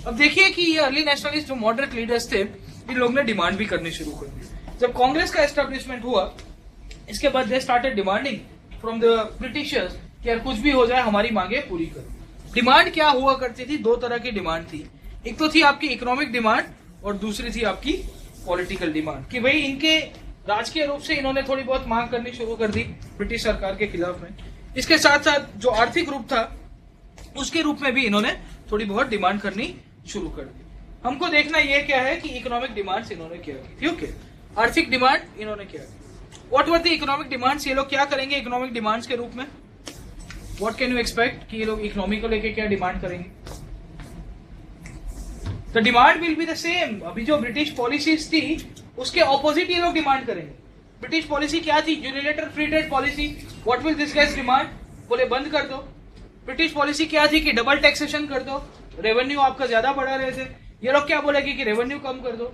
अब देखिए कि ये अर्ली नेशनलिस्ट जो मॉडरेट लीडर्स थे, इन लोगों ने डिमांड भी करनी शुरू कर दी। जब कांग्रेस का एस्टेब्लिशमेंट हुआ, इसके बाद दे started demanding from the Britishers कि यार कुछ भी हो जाए हमारी मांगे पूरी करो। डिमांड क्या हुआ करती थी? दो तरह की डिमांड थी। एक तो थी आपकी इकोनॉमिक डिमांड और दूसरी थी आपकी पॉलिटिकल डिमांड, कि भाई इनके राजकीय रूप से इन्होंने थोड़ी बहुत मांग करनी शुरू कर दी ब्रिटिश सरकार के खिलाफ में। इसके साथ साथ जो आर्थिक रूप था उसके रूप में भी इन्होंने थोड़ी बहुत डिमांड करनी शुरू कर दी। हमको देखना यह क्या है कि इकोनॉमिक डिमांड्स इन्होंने क्या की थी। ओके, आर्थिक डिमांड इन्होंने क्या की। What were the economic demands? ये लोग क्या करेंगे इकोनॉमिक डिमांड्स के रूप में? व्हाट कैन यू एक्सपेक्ट कि ये लोग इकोनॉमी को लेके क्या डिमांड करेंगे? The demand will be the same. अभी जो ब्रिटिश पॉलिसीज थी उसके ऑपोजिट ये लोग डिमांड करेंगे। ब्रिटिश पॉलिसी क्या थी? Unilateral free trade policy. What will this guys demand? बोले बंद कर दो। ब्रिटिश पॉलिसी क्या थी? कि डबल टैक्सेशन कर दो, रेवेन्यू आपका ज्यादा बढ़ा रहे थे। ये लोग क्या बोलेंगे कि रेवेन्यू कम कर दो।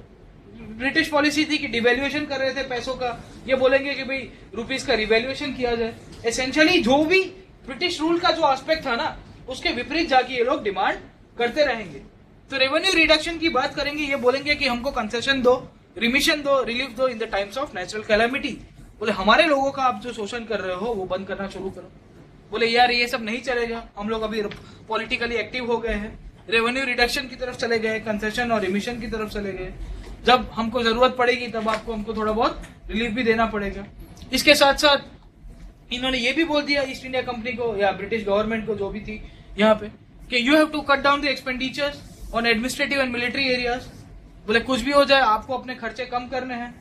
ब्रिटिश पॉलिसी थी कि डिवैल्यूएशन कर रहे थे पैसों का, ये बोलेंगे कि भाई रुपीस का रिवैल्यूएशन किया जाए। एसेंशियली जो भी ब्रिटिश रूल का जो एस्पेक्ट था ना, उसके विपरीत जाके ये लोग डिमांड करते रहेंगे। तो रेवेन्यू रिडक्शन की बात करेंगे, ये बोलेंगे कि हमको कंसेशन दो, रिमिशन दो, रिलीफ दो in the times of natural calamity. बोले हमारे लोगों का आप जो शोषण कर रहे हो वो बंद करना शुरू करो। बोले यार ये सब नहीं चलेगा, हम लोग अभी पॉलिटिकली एक्टिव हो गए हैं, रेवेन्यू रिडक्शन की तरफ चले गए, कंसेशन और रिमिशन की तरफ चले गए। जब हमको जरूरत पड़ेगी तब आपको हमको थोड़ा बहुत रिलीफ भी देना पड़ेगा। इसके साथ साथ इन्होंने ये भी बोल दिया ईस्ट इंडिया कंपनी को या ब्रिटिश गवर्नमेंट को जो भी थी यहाँ पे, कि you have to cut down the expenditures on administrative and military areas. बोले कुछ भी हो जाए आपको अपने खर्चे कम करने हैं।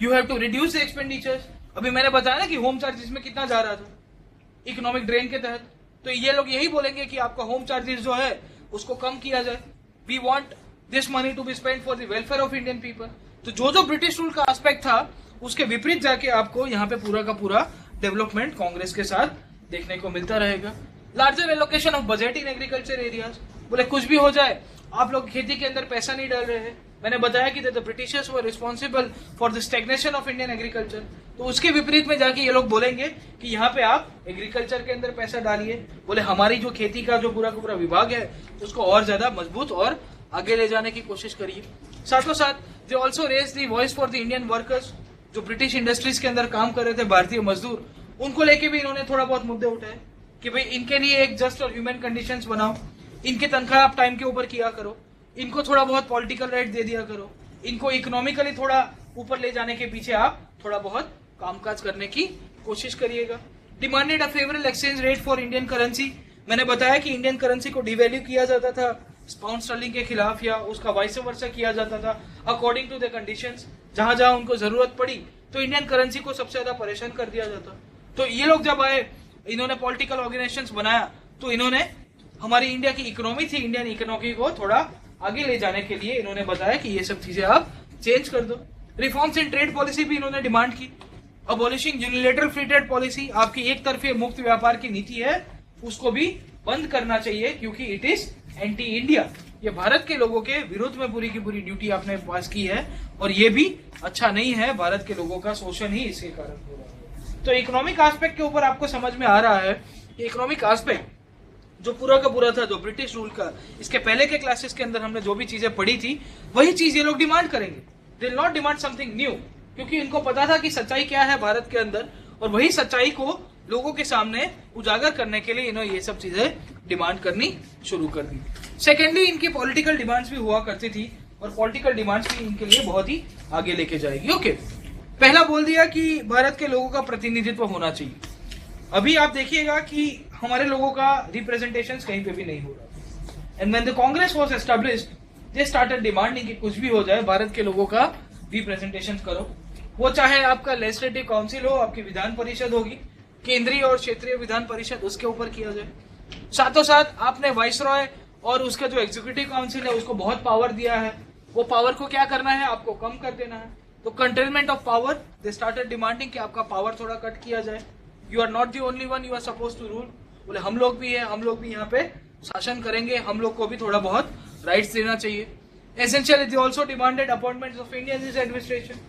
You have to reduce the expenditures. अभी मैंने बताया ना कि होम चार्जेस में कितना जा रहा था इकोनॉमिक ड्रेन के तहत, तो ये लोग यही बोलेंगे कि आपका होम चार्जेस जो है उसको कम किया जाए। We want this money to be spend for the welfare of Indian people. तो जो ब्रिटिश रूल का एस्पेक्ट था उसके विपरीत जाके आपको यहाँ पे पूरा का पूरा डेवलपमेंट कांग्रेस के साथ देखने को मिलता रहेगा। Larger allocation of budget in agriculture areas. बोले कुछ भी हो जाए आप लोग खेती के अंदर पैसा नहीं डाल रहे हैं। मैंने बताया कि the Britishers were responsible for the stagnation of Indian agriculture. तो उसके विपरीत में जाके ये लोग बोलेंगे कि यहाँ पे आप एग्रीकल्चर के अंदर पैसा डालिए। बोले हमारी जो खेती का जो पूरा का पूरा विभाग है उसको और ज्यादा मजबूत और आगे ले जाने की कोशिश करिए। साथों साथ they also raise the voice for the Indian workers. जो ब्रिटिश इंडस्ट्रीज के अंदर काम कर रहे थे भारतीय मजदूर, उनको लेके भी इन्होंने थोड़ा बहुत मुद्दे उठाए कि भाई इनके लिए एक जस्ट और ह्यूमन कंडीशंस बनाओ, इनकी तनख्वाह आप टाइम के ऊपर किया करो, इनको थोड़ा बहुत पॉलिटिकल राइट दे दिया करो, इनको इकोनॉमिकली थोड़ा ऊपर ले जाने के पीछे आप थोड़ा बहुत कामकाज करने की कोशिश करिएगा। Demanded a favourable exchange rate for Indian currency. मैंने बताया कि इंडियन करेंसी को डिवैल्यू किया जाता था पाउंड स्टर्लिंग के खिलाफ या उसका वाइस वर्सा किया जाता था अकॉर्डिंग टू द कंडीशंस। जहां जहां उनको जरूरत पड़ी तो इंडियन करेंसी को सबसे ज्यादा परेशान कर दिया जाता। तो ये लोग जब आए, इन्होंने पॉलिटिकल ऑर्गेनाइजेशंस बनाया, तो इन्होंने हमारी इंडिया की इकोनॉमी थी, इंडियन इकोनॉमी को थोड़ा आगे ले जाने के लिए इन्होंने बताया कि ये सब चीजें आप चेंज कर दो। रिफॉर्म्स इन ट्रेड पॉलिसी भी इन्होंने डिमांड की। Abolishing unilateral free trade policy, आपकी एक तरफी मुक्त व्यापार की नीति है, उसको भी बंद करना चाहिए क्योंकि इट इज एंटी इंडिया। ये भारत के लोगों के विरुद्ध में पूरी की पूरी ड्यूटी आपने पास की है और ये भी अच्छा नहीं है। भारत के लोगों का शोषण ही इसके कारण हो रहा है। तो इकोनॉमिक एस्पेक्ट के ऊपर आपको समझ में आ रहा है कि इकोनॉमिक एस्पेक्ट जो पूरा का पूरा था जो ब्रिटिश रूल का, इसके पहले के क्लासेस के अंदर हमने जो भी चीजें पढ़ी थी वही चीज ये लोग डिमांड करेंगे। They will not demand something new, क्योंकि इनको पता था कि सच्चाई क्या है भारत के अंदर, और वही सच्चाई को लोगों के सामने उजागर करने के लिए इन्होंने ये सब चीजें डिमांड करनी शुरू कर दी। सेकेंडली, इनकी पॉलिटिकल डिमांड्स भी हुआ करती थी और पॉलिटिकल डिमांड्स भी इनके लिए बहुत ही आगे लेके जाएगी। ओके, पहला बोल दिया कि भारत के लोगों का प्रतिनिधित्व होना चाहिए। अभी आप देखिएगा कि हमारे लोगों का रिप्रेजेंटेशन कहीं पे भी नहीं हो रहा। And when the Congress was established, they started demanding कि कुछ भी हो जाए भारत के लोगों का रिप्रेजेंटेशन करो। वो चाहे आपका लेजिस्लेटिव काउंसिल हो, आपकी विधान परिषद होगी, केंद्रीय और क्षेत्रीय विधान परिषद, उसके ऊपर किया जाए। साथों साथ आपने वाइसरॉय और उसका जो एग्जीक्यूटिव काउंसिल है उसको बहुत पावर दिया है, वो पावर को क्या करना है, आपको कम कर देना है। तो containment of power, they started demanding कि आपका पावर थोड़ा कट किया जाए। You are not the only one, you are suppose to rule. बोले हम लोग भी है, हम लोग भी यहाँ पे शासन करेंगे, हम लोग को भी थोड़ा बहुत राइट्स देना चाहिए। Essentially they also demanded appointments of Indian administration.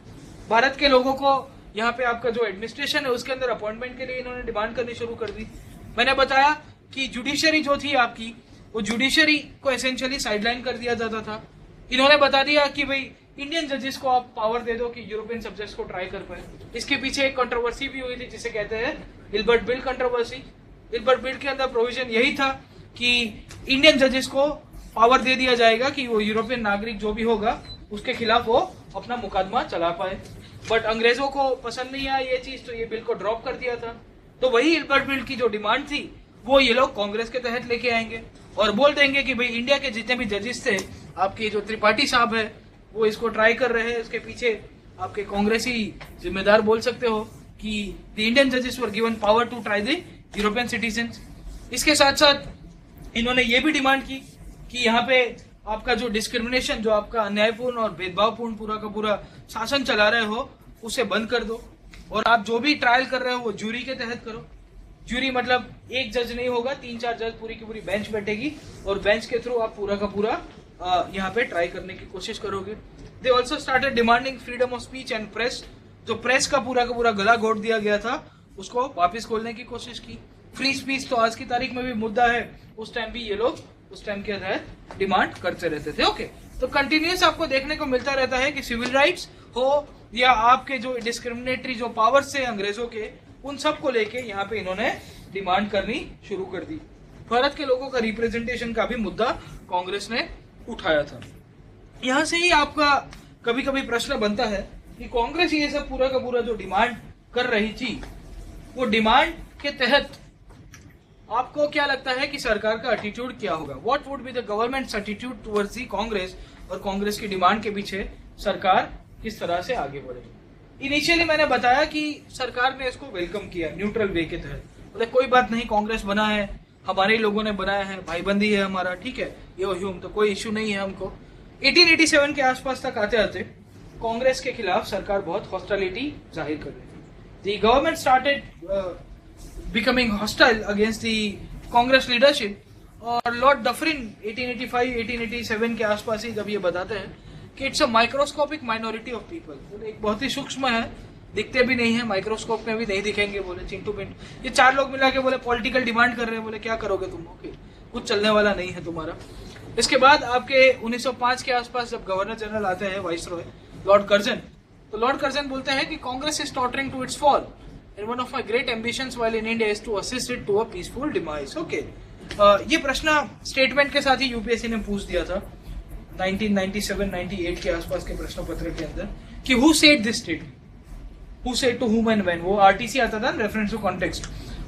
Bharat के लोगों को यहाँ पे आपका जो एडमिनिस्ट्रेशन है उसके अंदर अपॉइंटमेंट के लिए इन्होंने डिमांड करनी शुरू कर दी। मैंने बताया कि जुडिशरी जो थी आपकी वो जुडिशरी को एसेंशियली साइडलाइन कर दिया जाता था। इन्होंने बता दिया कि भाई इंडियन जजेस को आप पावर दे दो कि यूरोपियन सब्जेक्ट्स को ट्राई कर पाए। इसके पीछे एक कंट्रोवर्सी भी हुई थी जिसे कहते हैं Hilbert bill controversy. Hilbert bill के अंदर प्रोविजन यही था कि इंडियन जजेस को पावर दे दिया जाएगा कि वो यूरोपियन नागरिक जो भी होगा उसके खिलाफ वो अपना मुकदमा चला पाए। बट अंग्रेजों को पसंद नहीं आया ये चीज, तो ये बिल को ड्रॉप कर दिया था। तो वही हिल्बर्ट बिल की जो डिमांड थी वो ये लोग कांग्रेस के तहत लेके आएंगे और बोल देंगे कि भाई इंडिया के जितने भी जजेस थे, आपके जो त्रिपाठी साहब है वो इसको ट्राई कर रहे हैं, इसके पीछे आपके कांग्रेसी जिम्मेदार बोल सकते हो कि द इंडियन जजेस were given power to try the European citizens. इसके साथ साथ इन्होंने ये भी डिमांड की कि यहाँ पे आपका जो डिस्क्रिमिनेशन, जो आपका अन्यायपूर्ण और भेदभावपूर्ण पूरा का पूरा शासन चला रहे हो उसे बंद कर दो, और आप जो भी ट्रायल कर रहे हो वो जूरी के तहत करो। जूरी मतलब एक जज नहीं होगा, 3-4 जज पूरी की पूरी बेंच बैठेगी और बेंच के थ्रू आप पूरा का पूरा यहाँ पे ट्राई करने की कोशिश करोगे। They also started demanding freedom of speech and press. जो प्रेस का पूरा गला घोट दिया गया था उसको वापस खोलने की कोशिश की। फ्री स्पीच तो आज की तारीख में भी मुद्दा है, उस टाइम भी ये लोग उस टाइम के तहत डिमांड करते रहते थे। ओके, तो कंटिन्यूस आपको देखने को मिलता रहता है कि सिविल राइट्स हो या आपके जो डिस्क्रिमिनेटरी जो पावर्स है अंग्रेजों के, उन सब को लेके यहाँ पे इन्होंने डिमांड करनी शुरू कर दी। भारत के लोगों का रिप्रेजेंटेशन का भी मुद्दा कांग्रेस ने उठाया था। यहाँ से ही आपका कभी कभी प्रश्न बनता है कि कांग्रेस ये सब पूरा का पूरा जो डिमांड कर रही थी, वो डिमांड के तहत आपको क्या लगता है कि सरकार का एटीट्यूड क्या होगा? What would be the governments attitude towards the Congress, और कांग्रेस की डिमांड के पीछे सरकार किस तरह से आगे बढ़ेगी? इनिशियली मैंने बताया कि सरकार ने इसको वेलकम किया न्यूट्रल वे के तहत, बोले कोई बात नहीं, कांग्रेस बना है, हमारे ही लोगों ने बनाया है, भाईबंदी है हमारा, ठीक है, ये ह्यूम तो कोई इश्यू नहीं है हमको। 1887 के आसपास तक आते आते कांग्रेस के खिलाफ सरकार बहुत हॉस्टिलिटी जाहिर कर रही थी। The government started becoming hostile against the Congress leadership, और लॉर्ड डफरिन 1885-1887 के आसपास ही जब ये बताते हैं कि it's a microscopic minority of people, एक बहुत ही सूक्ष्म है, दिखते भी नहीं है, माइक्रोस्कोप में भी नहीं दिखेंगे, बोले चिंटू पिंटू। ये 4 लोग मिला के बोले पॉलिटिकल डिमांड कर रहे हैं, बोले क्या करोगे तुम? ओके, कुछ चलने वाला नहीं है तुम्हारा। इसके बाद आपके 1905 के आसपास जब गवर्नर जनरल आते हैं वाइसरॉय लॉर्ड कर्जन, तो लॉर्ड कर्जन बोलते हैं कि Congress is tottering to its fall and one of my great ambitions while in India is to assist it to a peaceful demise. Okay, ये प्रश्न स्टेटमेंट के साथ ही यूपीएससी ने पूछ दिया था 1997-98 के आसपास के प्रश्न पत्र के अंदर कि who said this statement, who said to whom and when, वो आरटीसी आता था रेफरेंस टू कॉन्टेक्स्ट।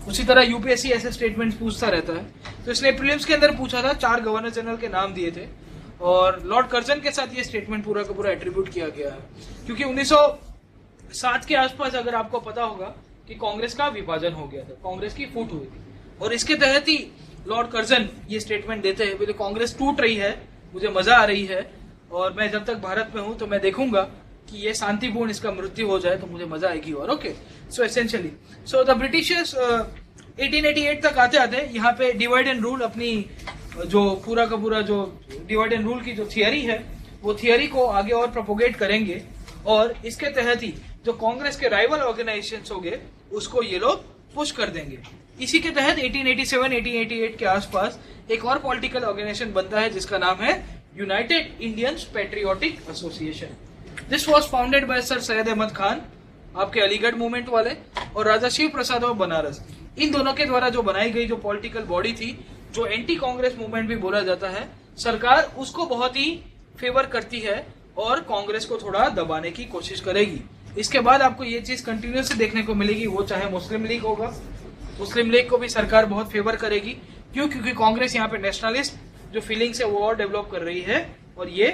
उसी तरह यूपीएससी ऐसे स्टेटमेंट पूछता रहता है, तो इसने प्रीलिम्स के अंदर पूछा था, 4 गवर्नर जनरल के नाम दिए थे और लॉर्ड कर्जन के साथ ये स्टेटमेंट पूरा का पूरा एट्रीब्यूट किया गया है, क्योंकि 1907 के आसपास अगर आपको पता होगा कि कांग्रेस का विभाजन हो गया था, कांग्रेस की फूट हुई थी, और इसके तहत ही लॉर्ड कर्जन ये स्टेटमेंट देते हैं, बोले कांग्रेस टूट रही है, मुझे मजा आ रही है, और मैं जब तक भारत में हूं तो मैं देखूंगा कि ये शांतिपूर्ण इसका मृत्यु हो जाए तो मुझे मजा आएगी। और okay, so essentially so the Britishers 1888 तक आते आते यहाँ पे डिवाइड एंड रूल, अपनी जो पूरा का पूरा जो डिवाइड एंड रूल की जो थियरी है वो थियरी को आगे और प्रोपोगेट करेंगे, और इसके तहत ही जो कांग्रेस के राइवल ऑर्गेनाइजेशंस होंगे उसको ये लोग पुश कर देंगे। इसी के तहत 1887-1888 के आसपास एक और पॉलिटिकल ऑर्गेनाइजेशन बनता है जिसका नाम है United Indians Patriotic Association. This was founded by sir Syed Ahmad Khan, आपके अलीगढ़ मूवमेंट वाले, और राजा शिव प्रसाद ऑफ बनारस। इन दोनों के द्वारा जो बनाई गई जो पॉलिटिकल बॉडी थी, जो एंटी कांग्रेस मूवमेंट भी बोला जाता है, सरकार उसको बहुत ही फेवर करती है और कांग्रेस को थोड़ा दबाने की कोशिश करेगी। इसके बाद आपको ये चीज कंटिन्यूस देखने को मिलेगी, वो चाहे मुस्लिम लीग होगा, मुस्लिम लीग को भी सरकार बहुत फेवर करेगी। क्यों? क्योंकि कांग्रेस यहाँ पे नेशनलिस्ट जो फीलिंग्स है वो और डेवलप कर रही है और ये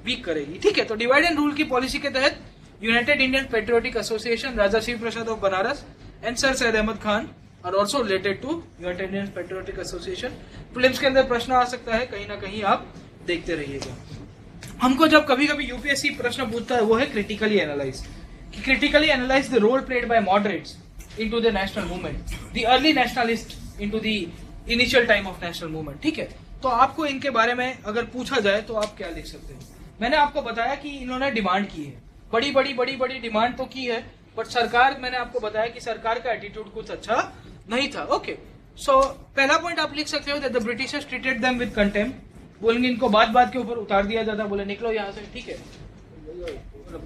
वीक करेगी। ठीक है, तो डिवाइड एंड रूल की पॉलिसी के तहत United Indian Patriotic Association, Raja Shiv Prasad of Banaras and sir Syed Ahmad Khan are also related to United Indian Patriotic Association. Films के अंदर प्रश्न आ सकता है, कहीं ना कहीं आप देखते रहिएगा। हमको जब कभी कभी यूपीएससी प्रश्न पूछता है वो है क्रिटिकली एनालाइज, कि critically analyse the role played by moderates into the national movement, the early nationalist into the initial time of national movement. ठीक है, तो आपको इनके बारे में अगर पूछा जाए तो आप क्या लिख सकते हैं? मैंने आपको बताया कि इन्होंने डिमांड की है, बड़ी बड़ी डिमांड तो की है, बट सरकार, मैंने आपको बताया कि सरकार का एटीट्यूड कुछ अच्छा नहीं था। ओके, सो पहला पॉइंट आप लिख सकते हो that the Britishers treated them with contempt. बोलेंगे इनको बात बात के ऊपर उतार दिया जाता, बोले निकलो यहाँ से, ठीक है,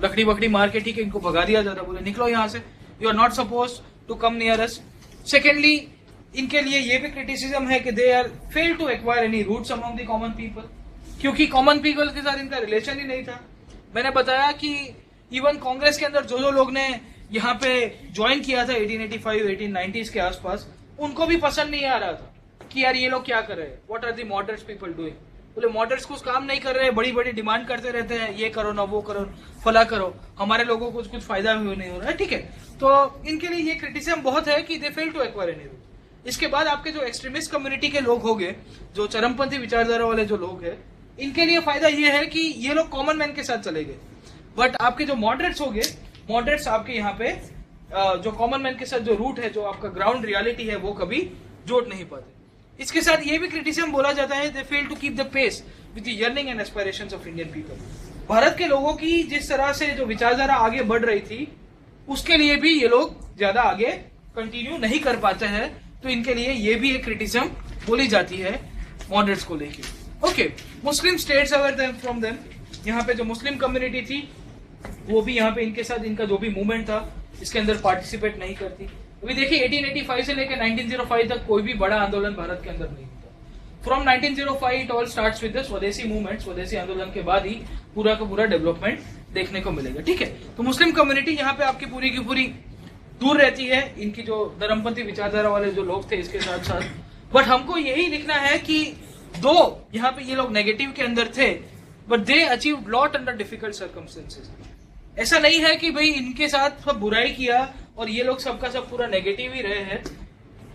लकड़ी बकड़ी मार के, ठीक है, इनको भगा दिया जाता, बोले निकलो यहाँ से, you are not suppose to come near us. Secondly इनके लिए ये भी क्रिटिसिज्म है कि they are fail to acquire any roots among the common people, common कॉमन पीपल के साथ इनका रिलेशन ही नहीं था। मैंने बताया कि इवन कांग्रेस के अंदर जो जो लोग ने यहाँ पे ज्वाइन किया था 1885 1890s के आसपास, उनको भी पसंद नहीं आ रहा था कि यार ये लोग क्या कर रहे हैं, what are the moderates people doing. बोले मॉडरेट्स कुछ काम नहीं कर रहे हैं, बड़ी बड़ी डिमांड करते रहते हैं, ये करो ना वो करो, फला करो, हमारे लोगों को कुछ फायदा भी नहीं हो रहा है, ठीक है। तो इनके लिए ये क्रिटिसिज्म बहुत है कि they fail to acquire any root. इसके बाद आपके जो एक्सट्रीमिस्ट कम्युनिटी के लोग होंगे, जो चरमपंथी विचारधारा वाले जो लोग हैं, इनके लिए फायदा ये है कि ये लोग कॉमन मैन के साथ चले गए। बट आपके जो मॉडरेट्स होंगे, मॉडरेट्स आपके यहाँ पे जो कॉमन मैन के साथ जो रूट है, जो आपका ग्राउंड रियलिटी है, वो कभी जोड़ नहीं पाते। इसके साथ ये भी क्रिटिसिज्म बोला जाता है they fail to keep the pace with the yearning and aspirations of Indian people. Bharat के लोगों की जिस तरह से जो विचारधारा आगे बढ़ रही थी, उसके लिए भी ये लोग ज्यादा आगे कंटिन्यू नहीं कर पाते हैं। तो इनके लिए ये भी एक क्रिटिसिज्म बोली जाती है मॉडरेट्स को लेके। Okay, Muslim states our from them, यहाँ पे जो मुस्लिम कम्युनिटी थी वो भी यहाँ पे इनके साथ इनका जो भी मूवमेंट था इसके अंदर पार्टिसिपेट नहीं करती। अभी देखिए 1885 से लेकर 1905 तक कोई भी बड़ा आंदोलन भारत के अंदर नहीं होता। From 1905 it all starts with the स्वदेशी मूवमेंट। स्वदेशी आंदोलन के बाद ही पूरा का पूरा डेवलपमेंट देखने को मिलेगा, ठीक है। तो मुस्लिम कम्युनिटी यहाँ पे आपकी पूरी की पूरी दूर रहती है इनकी जो धर्मपंथी विचारधारा वाले जो लोग थे इसके साथ साथ। बट हमको यही लिखना है कि दो यहाँ पे ये लोग नेगेटिव के अंदर थे, but they achieve lot under difficult circumstances. ऐसा नहीं है कि भाई इनके साथ सब बुराई किया और ये लोग सबका सब पूरा नेगेटिव ही रहे हैं।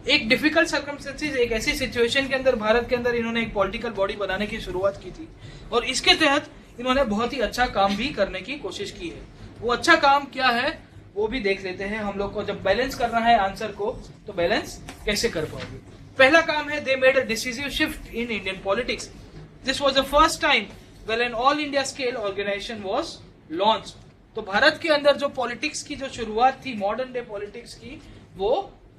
एक डिफिकल्ट सर्कमस्टेंसेस, एक ऐसी सिचुएशन के अंदर भारत के अंदर इन्होंने एक पॉलिटिकल बॉडी बनाने की शुरुआत की थी और इसके तहत इन्होंने बहुत ही अच्छा काम भी करने की कोशिश की है। वो अच्छा काम क्या है वो भी देख लेते हैं। हम लोग को जब बैलेंस करना है आंसर को, तो बैलेंस कैसे कर पाओगे। पहला काम है they made a decisive shift in Indian politics. This was the first time when an all India scale organisation was launched. तो भारत के अंदर जो पॉलिटिक्स की जो शुरुआत थी मॉडर्न डे पॉलिटिक्स की, वो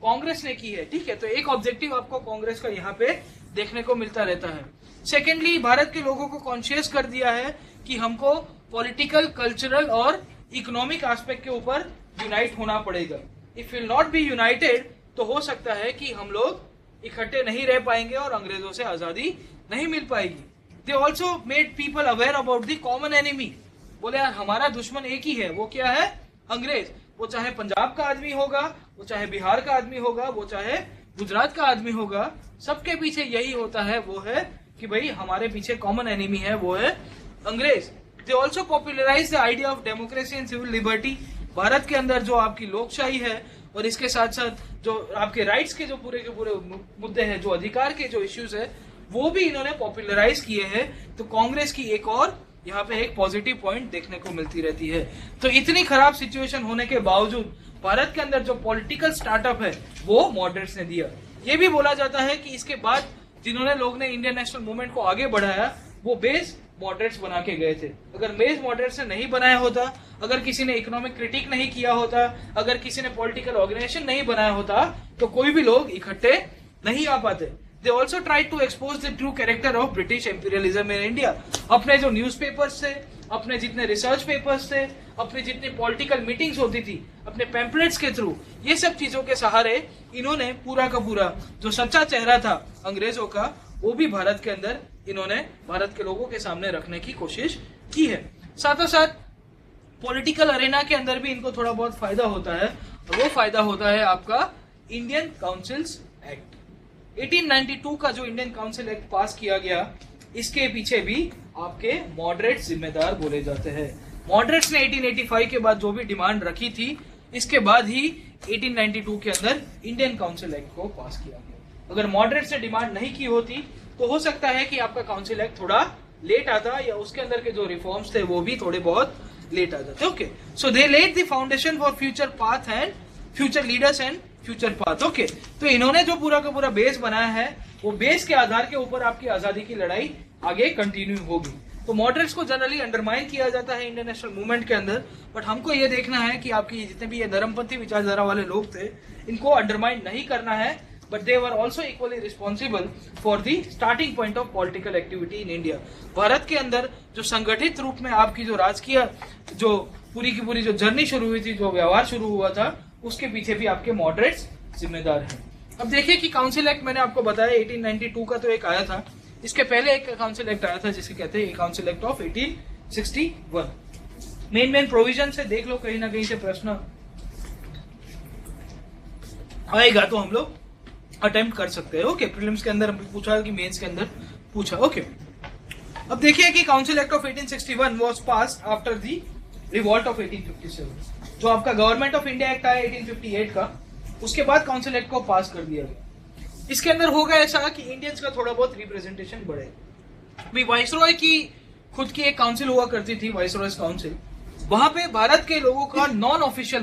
कांग्रेस ने की है, ठीक है। तो एक ऑब्जेक्टिव आपको कांग्रेस का यहाँ पे देखने को मिलता रहता है। सेकेंडली, भारत के लोगों को कॉन्शियस कर दिया है कि हमको पॉलिटिकल, कल्चरल और इकोनॉमिक एस्पेक्ट के ऊपर यूनाइट होना पड़ेगा। If will not be united, तो हो सकता है कि हम लोग इकट्ठे नहीं रह पाएंगे और अंग्रेजों से आजादी नहीं मिल पाएगी। They also made people aware about the common enemy. बोले यार हमारा दुश्मन एक ही है, वो क्या है? अंग्रेज। वो चाहे पंजाब का आदमी होगा, वो चाहे बिहार का आदमी होगा, वो चाहे गुजरात का आदमी होगा, सबके पीछे यही होता है, वो है कि भाई हमारे पीछे कॉमन एनिमी है, वो है अंग्रेज। They also popularise the idea of democracy and civil liberty. Bharat के अंदर जो आपकी लोकशाही है और इसके साथ साथ जो आपके राइट्स के पूरे मुद्दे हैं, जो अधिकार के जो इश्यूज है, वो भी इन्होंने पॉपुलराइज किए हैं। तो कांग्रेस की एक और यहाँ पे एक पॉजिटिव पॉइंट देखने को मिलती रहती है। तो इतनी खराब सिचुएशन होने के बावजूद भारत के अंदर जो पॉलिटिकल स्टार्टअप है वो मॉडरेट्स ने दिया। ये भी बोला जाता है कि इसके बाद जिन्होंने लोग ने इंडियन नेशनल मूवमेंट को आगे बढ़ाया, वो बेस मॉडरेट्स बना के गए थे। अगर बेस मॉडरेट्स ने नहीं बनाया होता, अगर किसी ने इकोनॉमिक क्रिटिक नहीं किया होता, अगर किसी ने पॉलिटिकल ऑर्गेनाइजेशन नहीं बनाया होता, तो कोई भी लोग इकट्ठे नहीं आ पाते। They also tried to expose the true character of British imperialism in India. अपने जो न्यूज़पेपर्स थे, अपने जितने रिसर्च पेपर्स थे, अपनी जितनी पॉलिटिकल मीटिंग्स होती थी, अपने पैम्पलेट्स के थ्रू, ये सब चीजों के सहारे इन्होंने पूरा का पूरा जो सच्चा चेहरा था अंग्रेजों का, वो भी भारत के अंदर इन्होंने भारत के लोगों के सामने रखने की कोशिश की है। साथों साथ पॉलिटिकल अरेना के अंदर भी इनको थोड़ा बहुत फायदा होता है, और वो फायदा होता है आपका इंडियन काउंसिल्स एक्ट। 1892 का जो इंडियन काउंसिल एक्ट पास किया गया, इसके पीछे भी आपके मॉडरेट्स जिम्मेदार बोले जाते हैं। मॉडरेट्स ने 1885 के बाद जो भी डिमांड रखी थी, इसके बाद ही 1892 के अंदर इंडियन काउंसिल एक्ट को पास किया गया। अगर मॉडरेट्स ने डिमांड नहीं की होती, तो हो सकता है कि आपका काउंसिल एक्ट थोड़ा लेट आता, या उसके अंदर के जो रिफॉर्म्स थे वो भी थोड़े बहुत लेट आ जाते। Okay, so they led the foundation for future path and future leaders and future path. Okay, तो इन्होंने जो पूरा का पूरा बेस बनाया है, वो बेस के आधार के ऊपर आपकी आजादी की लड़ाई आगे कंटिन्यू होगी। तो मॉडरेट्स को जनरली अंडरमाइन किया जाता है इंडियन नेशनल मूवमेंट के अंदर, बट हमको ये देखना है कि आपकी जितने भी ये धर्मपंथी विचारधारा वाले लोग थे, इनको अंडरमाइन नहीं करना है, but they were also equally responsible for the starting point of political activity in India. Bharat के अंदर जो संगठित रूप में आपकी जो राजकीय जो पूरी की पूरी जो जर्नी शुरू हुई थी, जो व्यवहार शुरू हुआ था, उसके पीछे भी आपके मॉडरेट्स जिम्मेदार हैं। अब देखिए कि काउंसिल एक्ट मैंने आपको बताया 1892 का तो एक आया था, इसके पहले एक काउंसिल एक्ट आया था जिसे कहते हैं council act of 1861। Main provision से देख लो, कहीं ना कहीं से प्रश्न आएगा तो हम लोग अटेम्प्ट कर सकते हैं। ओके, प्रीलिम्स के अंदर पूछा कि मेंस के अंदर पूछा। ओके, अब देखिए कि council act of 1861 was passed after the revolt of 1857। जो आपका गवर्नमेंट ऑफ इंडिया एक्ट आया 1858 का, उसके बाद काउंसिल एक्ट को पास कर दिया गया। इसके अंदर होगा ऐसा कि इंडियंस का थोड़ा बहुत रिप्रेजेंटेशन बढ़े। वाइसरॉय की खुद की एक काउंसिल हुआ करती थी, वाइसरॉयज काउंसिल। वहां पे भारत के लोगों का नॉन ऑफिशियल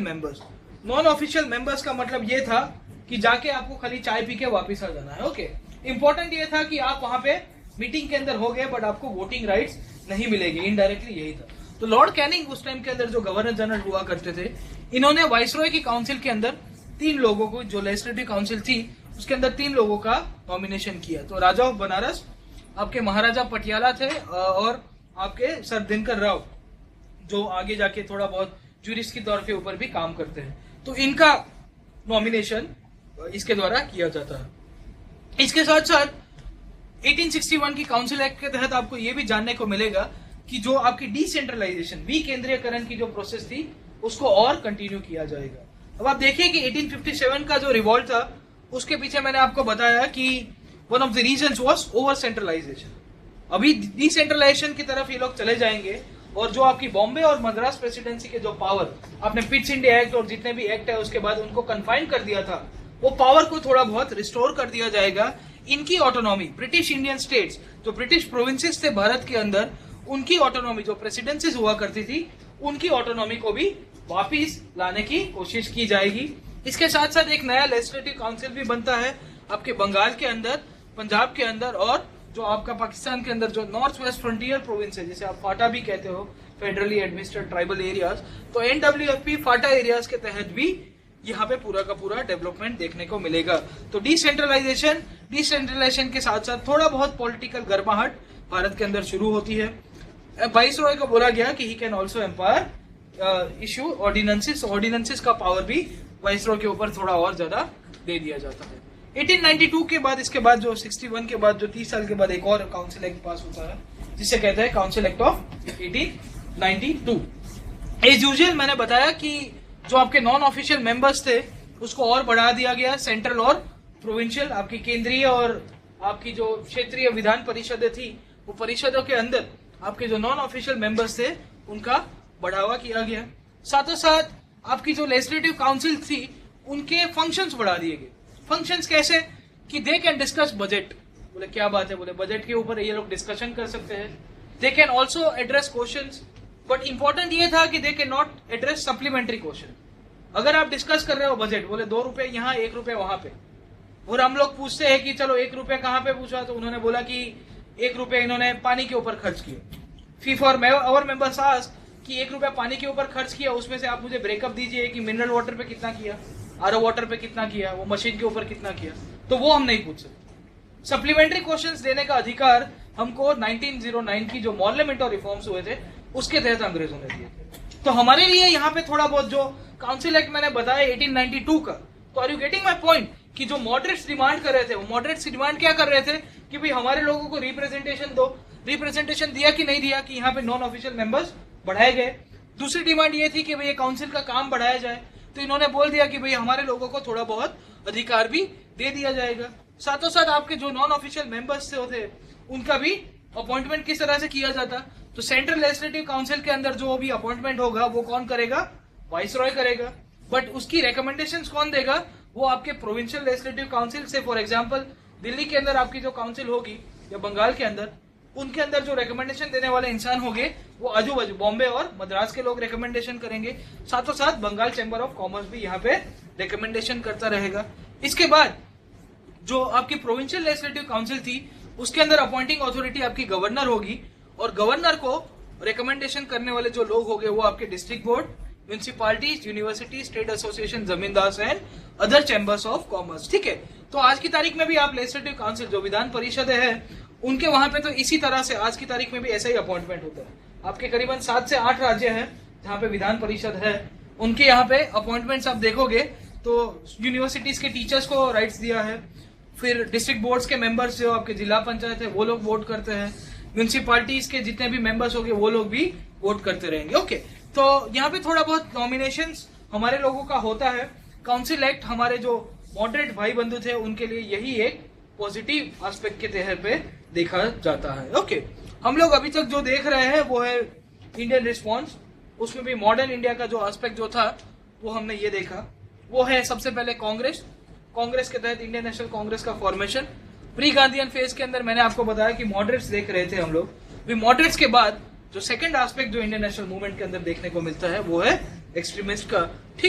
मेंबर्स का मतलब ये था कि जाके आपको खाली चाय पी के वापिस आ जाना है। ओके, इंपॉर्टेंट ये था कि आप वहां पे मीटिंग के अंदर हो गए बट आपको वोटिंग राइट्स नहीं मिलेगी, इनडायरेक्टली यही था। तो लॉर्ड कैनिंग उस टाइम के अंदर जो गवर्नर जनरल हुआ करते थे, इन्होंने वाइसरॉय की काउंसिल के अंदर 3 लोगों को, जो लेजिस्लेटिव काउंसिल थी उसके अंदर 3 लोगों का नॉमिनेशन किया। तो राजा ऑफ बनारस, आपके महाराजा पटियाला थे और आपके सर दिनकर राव, जो आगे जाके थोड़ा बहुत जूरिस्ट के तौर के ऊपर भी काम करते हैं। तो इनका नॉमिनेशन इसके द्वारा किया जाता है। इसके साथ साथ 1861 की काउंसिल एक्ट के तहत आपको यह भी जानने को मिलेगा कि जो आपकी डिसेंट्रलाइजेशन, विकेंद्रीयकरण की जो प्रोसेस थी, उसको और कंटिन्यू किया जाएगा। अब आप देखिए कि 1857 का जो रिवॉल्ट था, उसके पीछे मैंने आपको बताया कि one of the reasons was over centralisation. अभी डिसेंट्रलाइजेशन की तरफ ये लोग चले जाएंगे और जो आपकी बॉम्बे और मद्रास प्रेसिडेंसी के जो पावर, आपने पिट्स इंडिया एक्ट और जितने भी एक्ट है उसके बाद उनको कन्फाइन कर दिया था, वो पावर को थोड़ा बहुत रिस्टोर कर दिया जाएगा। इनकी ऑटोनॉमी, ब्रिटिश इंडियन स्टेट्स, जो ब्रिटिश प्रोविंसेस थे भारत के अंदर, उनकी ऑटोनॉमी, जो प्रेसिडेंसीज हुआ करती थी, उनकी ऑटोनॉमी को भी वापिस लाने की कोशिश की जाएगी। इसके साथ साथ एक नया लेजिस्लेटिव काउंसिल भी बनता है आपके बंगाल के अंदर, पंजाब के अंदर, और जो आपका पाकिस्तान के अंदर जो नॉर्थ वेस्ट फ्रंटियर प्रोविंस है, जिसे आप फाटा भी कहते हो, फेडरली एडमिनिस्ट्रेटेड ट्राइबल एरियाज, तो NWFP फाटा एरियाज के तहत भी यहाँ पे पूरा का पूरा डेवलपमेंट देखने को मिलेगा। तो डिसेंट्रलाइजेशन के साथ साथ थोड़ा बहुत पॉलिटिकल गर्माहट भारत के अंदर शुरू होती है। वाइसरॉय को बोला गया कि he can also empire issue ordinances का पावर भी वाइसरॉय के ऊपर थोड़ा और ज्यादा दे दिया जाता है। 1892 के बाद, इसके बाद जो 61 के बाद जो 30 साल के बाद एक और काउंसिल एक्ट पास होता है, जिसे कहते हैं council act of 1892। As usual मैंने बताया कि जो आपके नॉन ऑफिशियल मेंबर्स थे उसको और बढ़ा दिया गया, सेंट्रल और प्रोविंशियल, आपकी केंद्रीय और आपकी जो क्षेत्रीय विधान परिषदें थी, वो परिषदों के अंदर आपके जो नॉन ऑफिशियल मेंबर्स थे उनका बढ़ावा किया गया। साथों साथ आपकी जो लेजिस्लेटिव काउंसिल थी, उनके फंक्शंस बढ़ा दिए गए। फंक्शंस कैसे कि दे कैन डिस्कस बजट। बोले क्या बात है, बोले बजट के ऊपर ये लोग डिस्कशन कर सकते हैं। They can also address questions, but important ये था कि they can not address supplementary question. अगर आप डिस्कस कर रहे हो बजट, बोले 2 रुपए यहाँ 1 रुपए वहां पे, और हम लोग पूछते हैं कि चलो 1 रुपए कहाँ पे पूछा, तो उन्होंने बोला कि 1 रुपए इन्होंने पानी के ऊपर खर्च किया। Fee for our members ask कि 1 रुपया पानी के ऊपर खर्च किया, उसमें से आप मुझे ब्रेकअप दीजिए कि मिनरल वाटर पे कितना किया, आरओ वाटर पे कितना किया, वो मशीन के ऊपर कितना किया, तो वो हम नहीं पूछ सकते। सप्लीमेंट्री क्वेश्चंस देने का अधिकार हमको 1909 की जो पार्लियामेंटरी रिफॉर्म्स हुए थे उसके तहत अंग्रेजों ने दिए थे। तो हमारे लिए यहाँ पे थोड़ा बहुत जो काउंसिल एक्ट मैंने बताया 1892 का, तो are you getting my point कि जो मॉडरेट्स डिमांड कर रहे थे, वो मॉडरेट्स डिमांड क्या कर रहे थे कि भाई हमारे लोगों को रिप्रेजेंटेशन दो। रिप्रेजेंटेशन दिया कि नहीं दिया कि यहाँ पे नॉन ऑफिशियल मेंबर्स बढ़ाए गए। दूसरी डिमांड ये थी कि भाई काउंसिल का काम बढ़ाया जाए, तो इन्होंने बोल दिया कि भाई हमारे लोगों को थोड़ा बहुत अधिकार भी दे दिया जाएगा। साथों साथ आपके जो नॉन ऑफिशियल मेंबर्स थे उनका भी अपॉइंटमेंट किस तरह से किया जाता, तो सेंट्रल लेजिस्लेटिव काउंसिल के अंदर जो भी अपॉइंटमेंट होगा वो कौन करेगा, वाइसरॉय करेगा, बट उसकी रिकमेंडेशंस कौन देगा, वो आपके प्रोविंशियल लेजिस्लेटिव काउंसिल से। फॉर एग्जांपल दिल्ली के अंदर आपकी जो काउंसिल होगी या बंगाल के अंदर, उनके अंदर जो रिकमेंडेशन देने वाले इंसान होंगे वो आजू बाजू बॉम्बे और मद्रास के लोग रिकमेंडेशन करेंगे। साथों साथ बंगाल चैम्बर ऑफ कॉमर्स भी यहाँ पे रिकमेंडेशन करता रहेगा। इसके बाद जो आपकी प्रोविंशियल लेजिस्लेटिव काउंसिल थी उसके अंदर अपॉइंटिंग अथॉरिटी आपकी गवर्नर होगी, और गवर्नर को रिकमेंडेशन करने वाले जो लोग होंगे वो आपके district board municipalities, university, state association, zamindar and other chambers of commerce. ठीक है, तो आज की तारीख में भी आप लेजिस्लेटिव काउंसिल जो विधान परिषद है उनके वहां पे तो इसी तरह से आज की तारीख में भी ऐसा ही अपॉइंटमेंट होता है। आपके करीबन 7 से 8 राज्य हैं जहाँ पे विधान परिषद है, उनके यहाँ पे अपॉइंटमेंट्स आप देखोगे तो यूनिवर्सिटीज के टीचर्स को राइट्स दिया है, फिर डिस्ट्रिक्ट बोर्ड्स के मेंबर्स जो आपके जिला पंचायत है वो लोग वोट करते हैं, म्यूनिसिपालिटीज के जितने भी मेंबर्स होंगे वो लोग भी वोट करते रहेंगे। ओके, तो यहाँ पे थोड़ा बहुत नॉमिनेशंस हमारे लोगों का होता है। काउंसिल एक्ट हमारे जो मॉडरेट भाई बंधु थे उनके लिए यही एक पॉजिटिव एस्पेक्ट के तहत पे देखा जाता है। ओके, हम लोग अभी तक जो देख रहे हैं वो है इंडियन रिस्पॉन्स, उसमें भी मॉडर्न इंडिया का जो एस्पेक्ट जो था वो हमने ये देखा। वो है सबसे पहले कांग्रेस के तहत इंडियन नेशनल कांग्रेस का फॉर्मेशन। प्री गांधीयन फेज के अंदर मैंने आपको बताया कि मॉडरेट्स देख रहे थे हम लोग, भी मॉडरेट्स के बाद जो सेकंड एस्पेक्ट जो इंडियन नेशनल मूवमेंट के अंदर देखने को मिलता है वो है एक्सट्रीमिस्ट का। ठीक